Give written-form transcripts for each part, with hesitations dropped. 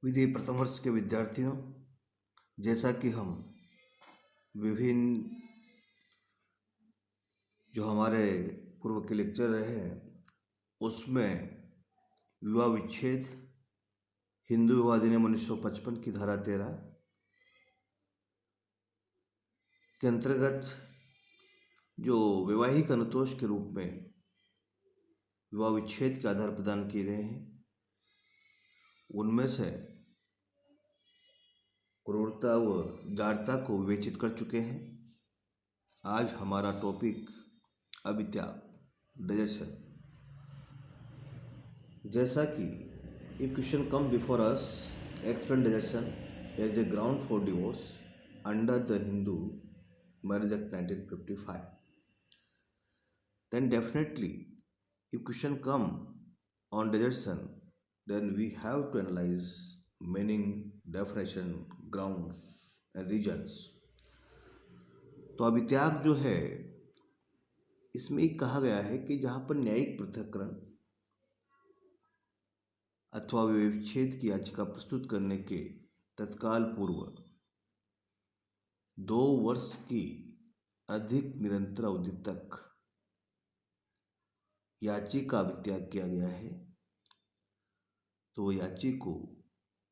विधि प्रथम वर्ष के विद्यार्थियों, जैसा कि हम विभिन्न जो हमारे पूर्व के लेक्चर रहे हैं उसमें विवाह विच्छेद, हिंदू विवाह अधिनियम 1955 की धारा 13 के अंतर्गत जो वैवाहिक अनुतोष के रूप में विवाह विच्छेद के आधार प्रदान किए गए हैं उनमें से क्रूरता व जारता को विवेचित कर चुके हैं। आज हमारा टॉपिक अभित्याग, डिजर्शन। जैसा कि if question come before us, explain desertion as a ground for divorce under the Hindu marriage act 1955, then definitely if question come on desertion, then we have to analyze meaning, definition, grounds and reasons। तो अभित्याग जो है इसमें एक कहा गया है कि जहाँ पर न्यायिक पृथक्करण अथवा विच्छेद की याचिका प्रस्तुत करने के तत्काल पूर्व 2 वर्ष की अधिक निरंतर अवधि तक याची का अभित्याग किया गया है तो वह याची को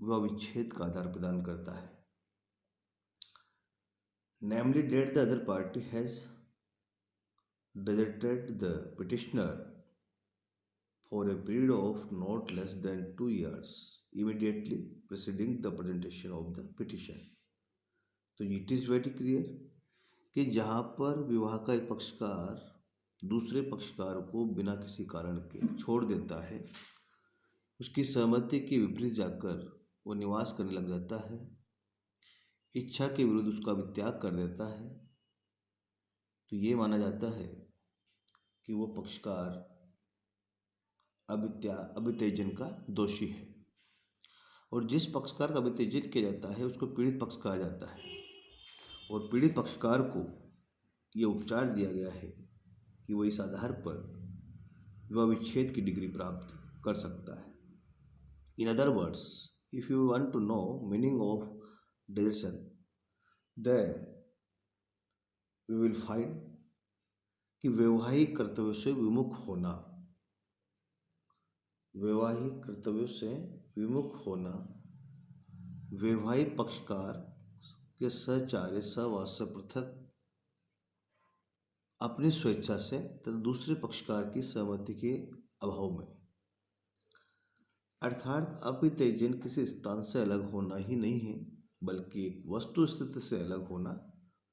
विवाह विच्छेद का आधार प्रदान करता है। Namely that the other party has deserted the petitioner for a period of not less than 2 years immediately preceding the presentation of the petition। तो इट इज़ वेरी क्लियर कि जहाँ पर विवाह का एक पक्षकार दूसरे पक्षकार को बिना किसी कारण के छोड़ देता है, उसकी सहमति के विपरीत जाकर वो निवास करने लग जाता है, इच्छा के विरुद्ध उसका अभित्याग कर देता है, तो ये माना जाता है कि वो पक्षकार अभित्यजन का दोषी है। और जिस पक्षकार का अभित्यजन किया जाता है उसको पीड़ित पक्ष कहा जाता है और पीड़ित पक्षकार को ये उपचार दिया गया है कि वो इस आधार पर विवाह विच्छेद की डिग्री प्राप्त कर सकता है। In other words, if you want to know meaning of desertion, then we will find कि वैवाहिक कर्तव्यों से विमुख होना, वैवाहिक कर्तव्यों से विमुख होना वैवाहिक पक्षकार के सहचार्य सहवास से पृथक अपनी स्वेच्छा से तथा दूसरे पक्षकार की सहमति के अभाव में, अर्थात अभित्यजन किसी स्थान से अलग होना ही नहीं है बल्कि एक वस्तु स्थिति से अलग होना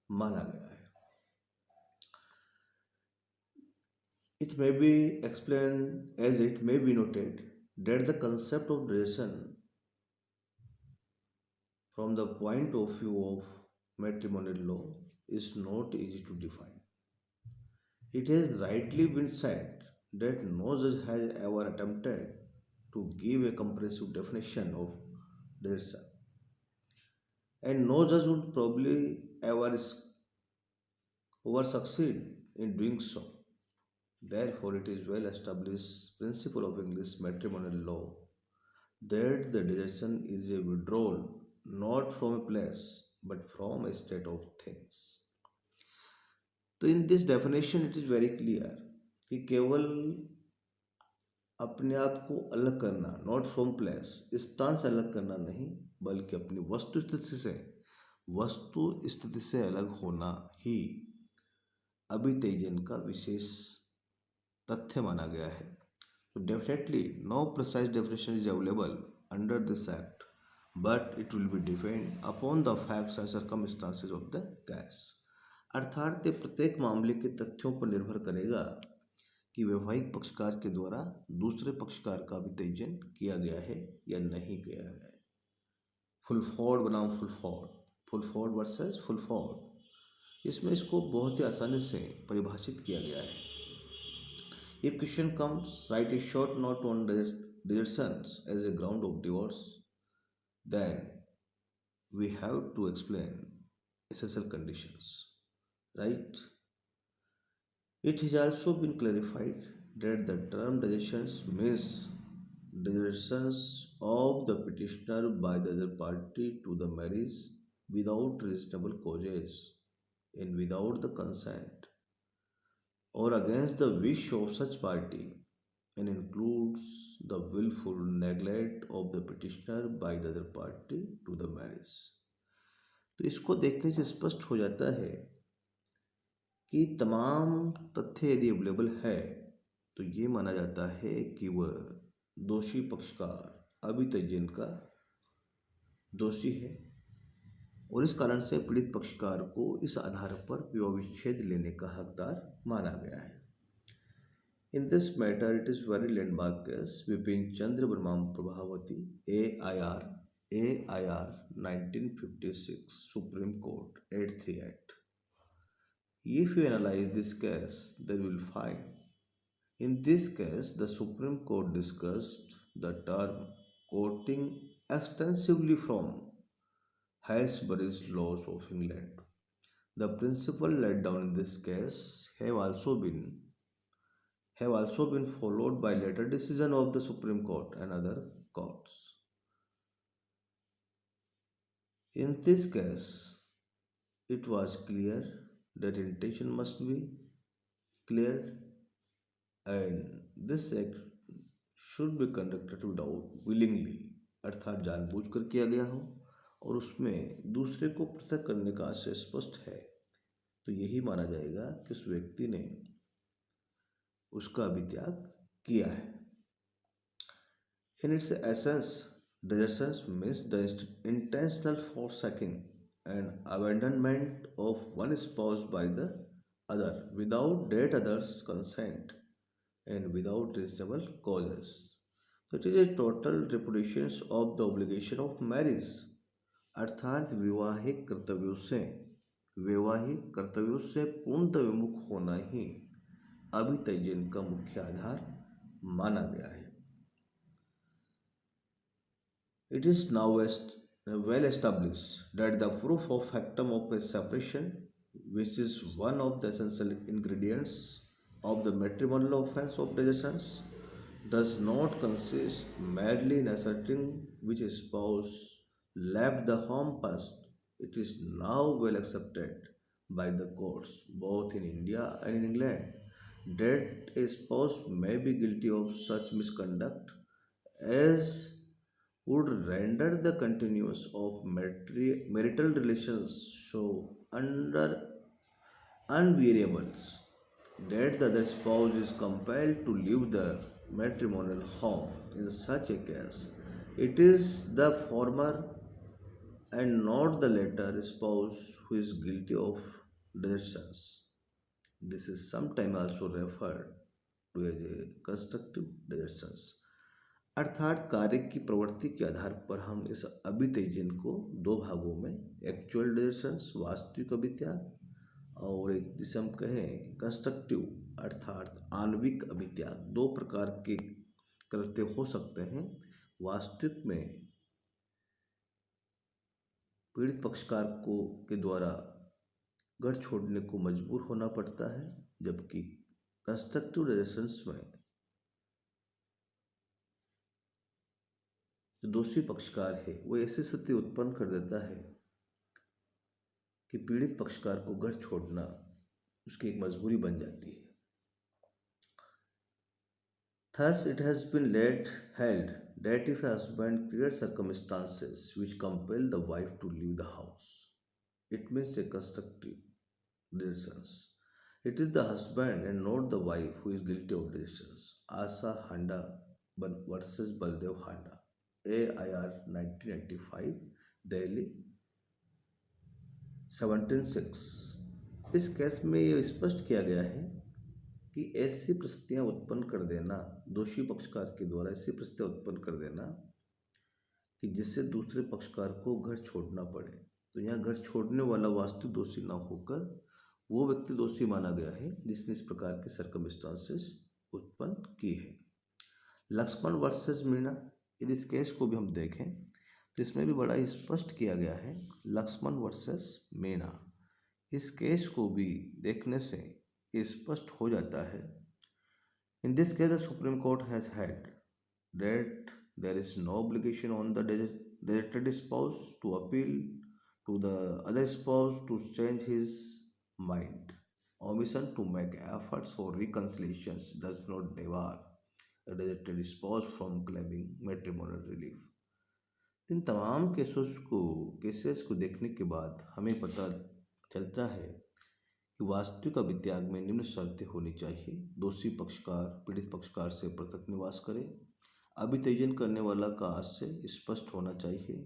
माना गया है। It may be explained as it may be noted that the concept of desertion from the point of view of matrimonial law is not easy to define। It has rightly been said that no judge has ever attempted to give a comprehensive definition of desertion, and no judge would probably ever succeed in doing so। Therefore, it is well established principle of English matrimonial law that the desertion is a withdrawal not from a place but from a state of things। तो in this definition it is very clear कि केवल अपने आप को अलग करना, not from place, स्थान से अलग करना नहीं बल्कि अपनी वस्तु स्थिति से अलग होना ही अभित्यजन का विशेष तथ्य माना गया है। तो definitely no precise definition is available under this act, but it will be depend upon the facts and circumstances of the case. अर्थात प्रत्येक मामले के तथ्यों पर निर्भर करेगा कि वैवाहिक पक्षकार के द्वारा दूसरे पक्षकार का अभित्यजन किया गया है या नहीं किया गया है। फुलफोर्ड बनाम फुलफोर्ड वर्सेस फुलफोर्ड, इसमें इसको बहुत ही आसानी से परिभाषित किया गया है। If question comes, write a short note on desertions as a ground of divorce, then we have to explain essential conditions, right? It has also been clarified that the term desertions means desertions of the petitioner by the other party to the marriage without reasonable causes and without the consent or against the wish of such party and includes the willful neglect of the petitioner by the other party to the marriage। तो इसको देखने से स्पष्ट हो जाता है कि तमाम तथ्य यदि अवेलेबल है तो ये माना जाता है कि वह दोषी पक्षकार अभी तक का दोषी है और इस कारण से पीड़ित पक्षकार को इस आधार पर विवाह विच्छेद लेने का हकदार माना गया है। In this matter it is very landmark case Vipin Chandra Verma Prabhavati A I R 1956 supreme court 838। If you analyze this case, then you will find in this case the Supreme Court discussed the term quoting extensively from Halsbury's laws of England. The principle laid down in this case have also been followed by later decision of the Supreme Court and other courts. In this case, it was clear that intention must be cleared and this act should be conducted without willingly अर्थात जानबूझकर किया गया हो और उसमें दूसरे को पृथक करने का आशय स्पष्ट है तो यही माना जाएगा कि उस व्यक्ति ने उसका अभित्याग किया है। In its essence, desertion means the intentional forsaking and abandonment of one spouse by the other without that other's consent and without reasonable causes. So it is a total repudiation of the obligation of marriage अर्थात वैवाहिक कर्तव्यों से पूर्णतः विमुख होना ही अभित्यजन का मुख्य आधार माना गया है। It is now well established that the proof of factum of a separation, which is one of the essential ingredients of the matrimonial offense of desertion, does not consist merely in asserting which spouse left the home first. It is now well accepted by the courts, both in India and in England, that a spouse may be guilty of such misconduct as would render the continuance of marital relations so under unvariables that the other spouse is compelled to leave the matrimonial home. In such a case, it is the former and not the latter spouse who is guilty of desertions. This is sometimes also referred to as a constructive desertions। अर्थात कार्य की प्रवृत्ति के आधार पर हम इस अभित्यजन को दो भागों में एक्चुअल डिजर्शंस वास्तविक अभित्याग और एक जिसे हम कहें कंस्ट्रक्टिव अर्थात आणविक अभित्याग दो प्रकार के कृत्य हो सकते हैं। वास्तविक में पीड़ित पक्षकार को के द्वारा घर छोड़ने को मजबूर होना पड़ता है जबकि कंस्ट्रक्टिव डिजर्शंस में जो दोषी पक्षकार है वो ऐसी स्थिति उत्पन्न कर देता है कि पीड़ित पक्षकार को घर छोड़ना उसकी एक मजबूरी बन जाती है। Thus, it has been held that if a husband creates circumstances which compel the wife to leave the house, it means a constructive desertion. It is the husband and not the wife who is guilty of desertions. Asa Handa versus Baldev Handa, AIR 1985, Delhi 17/6। इस case में यह स्पष्ट किया गया है कि ऐसी परिस्थितियां उत्पन्न कर देना दोषी पक्षकार के द्वारा ऐसी परिस्थितियां उत्पन्न कर देना कि जिससे दूसरे पक्षकार को घर छोड़ना पड़े तो यहाँ घर छोड़ने वाला वास्तविक दोषी ना होकर वो व्यक्ति दोषी माना गया है जिसने इस प्रकार के सर्कमस्टांसेस उत्पन्न की है। लक्ष्मण वर्सेस मीणा, यदि इस केस को भी हम देखें तो इसमें भी बड़ा स्पष्ट किया गया है। लक्ष्मण वर्सेस मीणा, इस केस को भी देखने से स्पष्ट हो जाता है। In this case the supreme court has held that there is no obligation on the deserted spouse to appeal to the other spouse to change his mind. Omission to make efforts for reconciliations does not debar a deserted spouse from claiming matrimonial relief. इन तमाम cases को देखने के बाद हमें पता चलता है कि वास्तविक अभित्याग में निम्न शर्तें होनी चाहिए। दोषी पक्षकार पीड़ित पक्षकार से पृथक निवास करे। अभित्यजन करने वाला का आशय स्पष्ट होना चाहिए।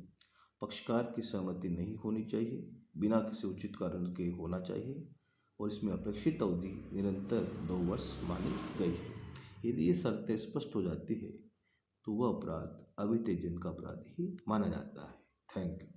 पक्षकार की सहमति नहीं होनी चाहिए। बिना किसी उचित कारण के होना चाहिए और इसमें अपेक्षित अवधि निरंतर 2 वर्ष मानी गई है। यदि ये शर्तें स्पष्ट हो जाती है तो वह अपराध अभित्यजन का अपराध ही माना जाता है। Thank you.